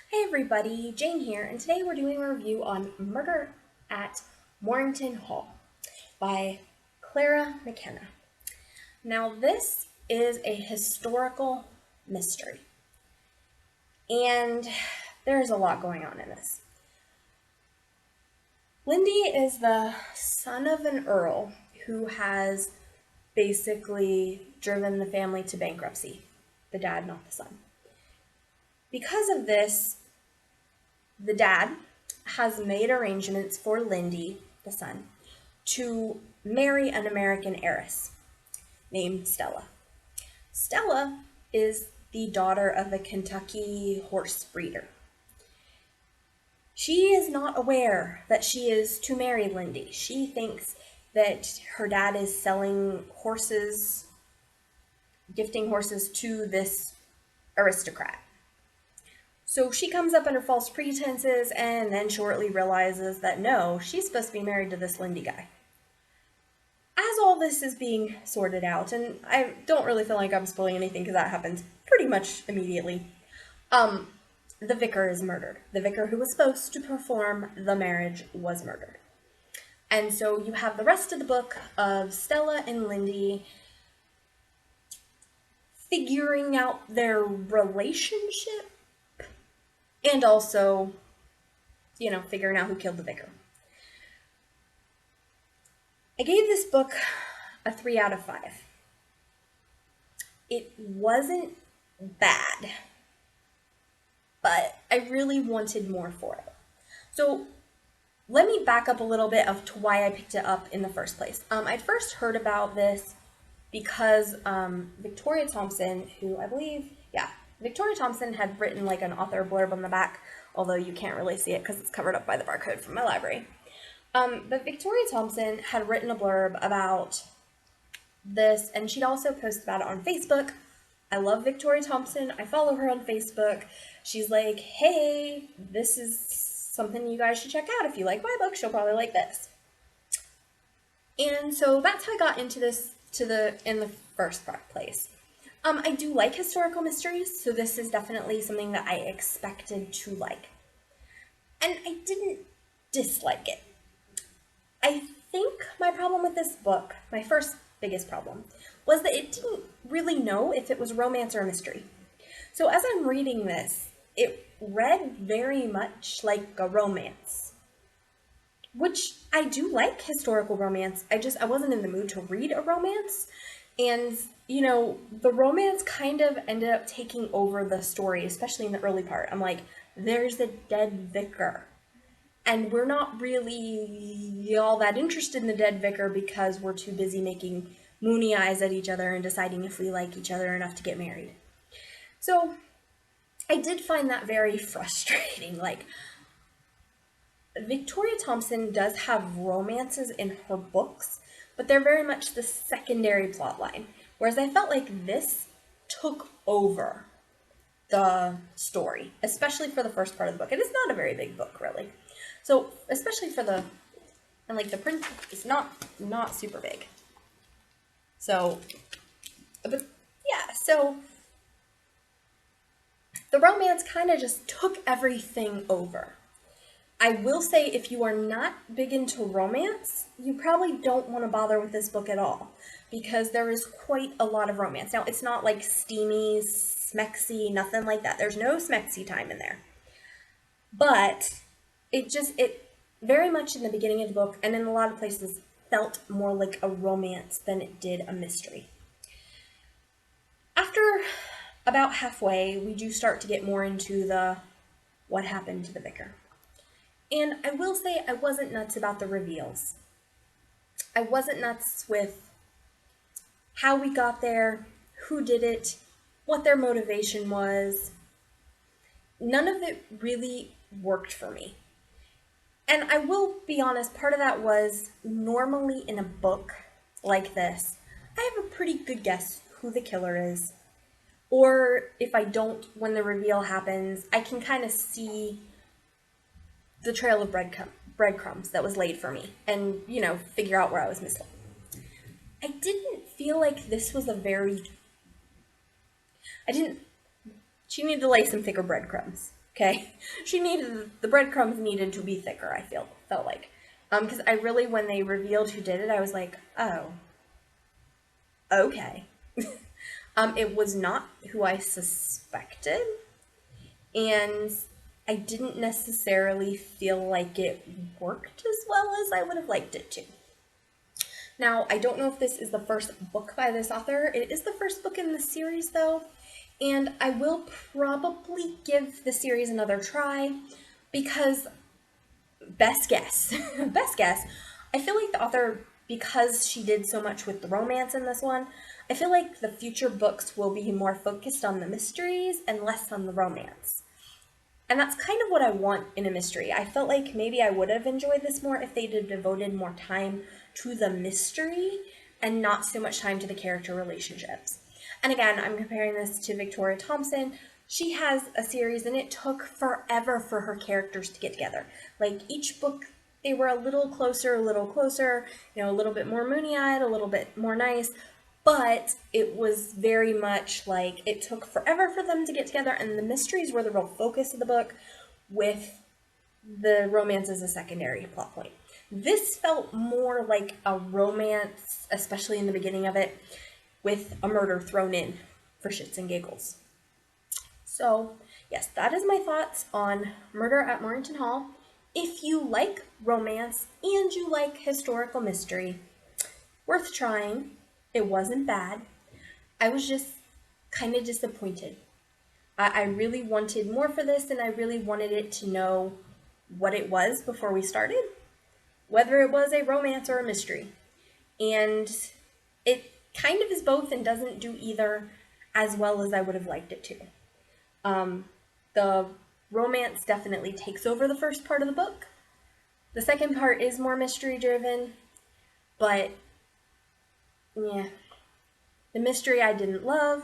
Hey everybody, Jane here, and today we're doing a review on Murder at Morrington Hall by Clara McKenna. Now, this is a historical mystery, and there's a lot going on in this. Lindy is the son of an earl who has basically driven the family to bankruptcy. The dad, not the son. Because of this, the dad has made arrangements for Lindy, the son, to marry an American heiress named Stella. Stella is the daughter of a Kentucky horse breeder. She is not aware that she is to marry Lindy. She thinks that her dad is selling horses, gifting horses to this aristocrat. So she comes up under false pretenses and then shortly realizes that no, she's supposed to be married to this Lindy guy. As all this is being sorted out, and I don't really feel like I'm spoiling anything because that happens pretty much immediately, the vicar is murdered. The vicar who was supposed to perform the marriage was murdered. And so you have the rest of the book of Stella and Lindy figuring out their relationship and also, figuring out who killed the vicar. I gave this book a 3 out of 5. It wasn't bad, but I really wanted more for it. So let me back up a little bit of to why I picked it up in the first place. I'd first heard about this because Victoria Thompson, Victoria Thompson had written like an author blurb on the back, although you can't really see it because it's covered up by the barcode from my library. But Victoria Thompson had written a blurb about this, and she'd also posted about it on Facebook. I love Victoria Thompson. I follow her on Facebook. She's like, hey, this is something you guys should check out. If you like my book, you'll probably like this. And so that's how I got into this in the first place. I do like historical mysteries, so this is definitely something that I expected to like. And I didn't dislike it. I think my problem with this book, my first biggest problem, was that it didn't really know if it was romance or a mystery. So as I'm reading this, it read very much like a romance, which I do like historical romance. I wasn't in the mood to read a romance. And, the romance kind of ended up taking over the story, especially in the early part. I'm like, there's a dead vicar. And we're not really all that interested in the dead vicar because we're too busy making moony eyes at each other and deciding if we like each other enough to get married. So I did find that very frustrating. Like, Victoria Thompson does have romances in her books, but they're very much the secondary plot line. Whereas I felt like this took over the story, especially for the first part of the book. And it's not a very big book, really. So, especially for the print is not super big. So, but yeah, so the romance kind of just took everything over. I will say if you are not big into romance, you probably don't want to bother with this book at all because there is quite a lot of romance. Now, it's not like steamy, smexy, nothing like that. There's no smexy time in there. But it very much in the beginning of the book and in a lot of places felt more like a romance than it did a mystery. After about halfway, we do start to get more into the what happened to the vicar. And I will say I wasn't nuts about the reveals. I wasn't nuts with how we got there, who did it, what their motivation was. None of it really worked for me. And I will be honest, part of that was normally in a book like this, I have a pretty good guess who the killer is. Or if I don't, when the reveal happens, I can kind of see the trail of breadcrumbs that was laid for me and, figure out where I was misled. I didn't feel like this was she needed to lay some thicker breadcrumbs. Okay, the breadcrumbs needed to be thicker. Felt like, because I really, when they revealed who did it, I was like, oh, okay. It was not who I suspected, and I didn't necessarily feel like it worked as well as I would have liked it to. Now, I don't know if this is the first book by this author. It is the first book in the series, though, and I will probably give the series another try because, best guess, best guess, I feel like the author, because she did so much with the romance in this one, I feel like the future books will be more focused on the mysteries and less on the romance. And that's kind of what I want in a mystery. I felt like maybe I would have enjoyed this more if they'd have devoted more time to the mystery and not so much time to the character relationships. And again, I'm comparing this to Victoria Thompson. She has a series and it took forever for her characters to get together. Like each book, they were a little closer, a little bit more moony-eyed, a little bit more nice. But it was very much like it took forever for them to get together, and the mysteries were the real focus of the book, with the romance as a secondary plot point. This felt more like a romance, especially in the beginning of it, with a murder thrown in for shits and giggles. So, yes, that is my thoughts on Murder at Morrington Hall. If you like romance and you like historical mystery, worth trying. It wasn't bad. I was just kind of disappointed. I really wanted more for this, and I really wanted it to know what it was before we started, whether it was a romance or a mystery. And it kind of is both and doesn't do either as well as I would have liked it to. The romance definitely takes over the first part of the book. The second part is more mystery driven, but yeah. The mystery I didn't love.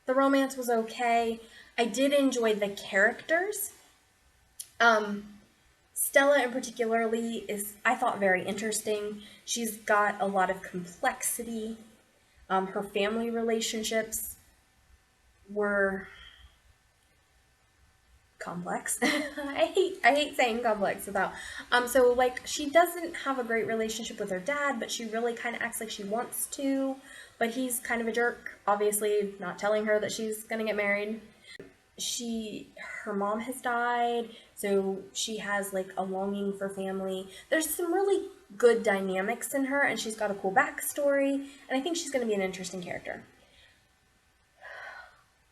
The romance was okay. I did enjoy the characters. Stella in particularly is, I thought, very interesting. She's got a lot of complexity. Her family relationships were complex. I hate saying complex without. So like she doesn't have a great relationship with her dad, but she really kind of acts like she wants to. But he's kind of a jerk, obviously not telling her that she's gonna get married. Her mom has died, so she has like a longing for family. There's some really good dynamics in her, and she's got a cool backstory, and I think she's gonna be an interesting character.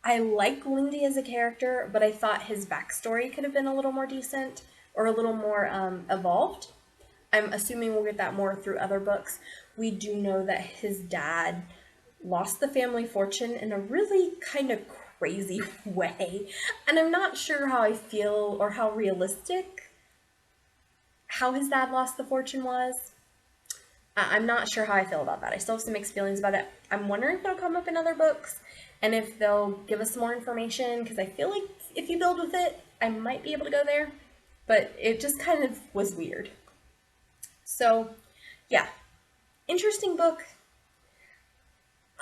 I like Lindy as a character, but I thought his backstory could have been a little more decent or a little more evolved. I'm assuming we'll get that more through other books. We do know that his dad lost the family fortune in a really kind of crazy way. And I'm not sure how I feel or how realistic how his dad lost the fortune was. I'm not sure how I feel about that. I still have some mixed feelings about it. I'm wondering if it'll come up in other books and if they'll give us more information, because I feel like if you build with it, I might be able to go there. But it just kind of was weird. So, yeah. Interesting book.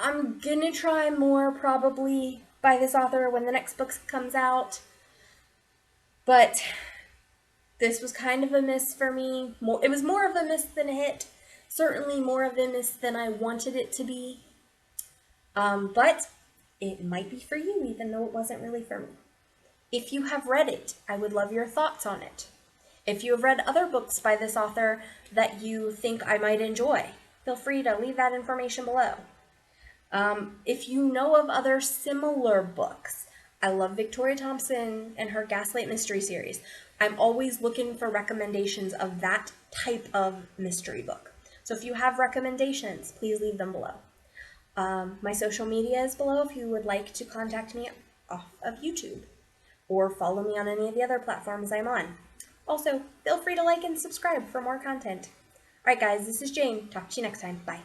I'm gonna try more probably by this author when the next book comes out. But this was kind of a miss for me. It was more of a miss than a hit. Certainly more of a miss than I wanted it to be. But it might be for you, even though it wasn't really for me. If you have read it, I would love your thoughts on it. If you have read other books by this author that you think I might enjoy, feel free to leave that information below. If you know of other similar books, I love Victoria Thompson and her Gaslight Mystery series. I'm always looking for recommendations of that type of mystery book. So if you have recommendations, please leave them below. My social media is below if you would like to contact me off of YouTube or follow me on any of the other platforms I'm on. Also, feel free to like and subscribe for more content. Alright guys, this is Jane. Talk to you next time. Bye.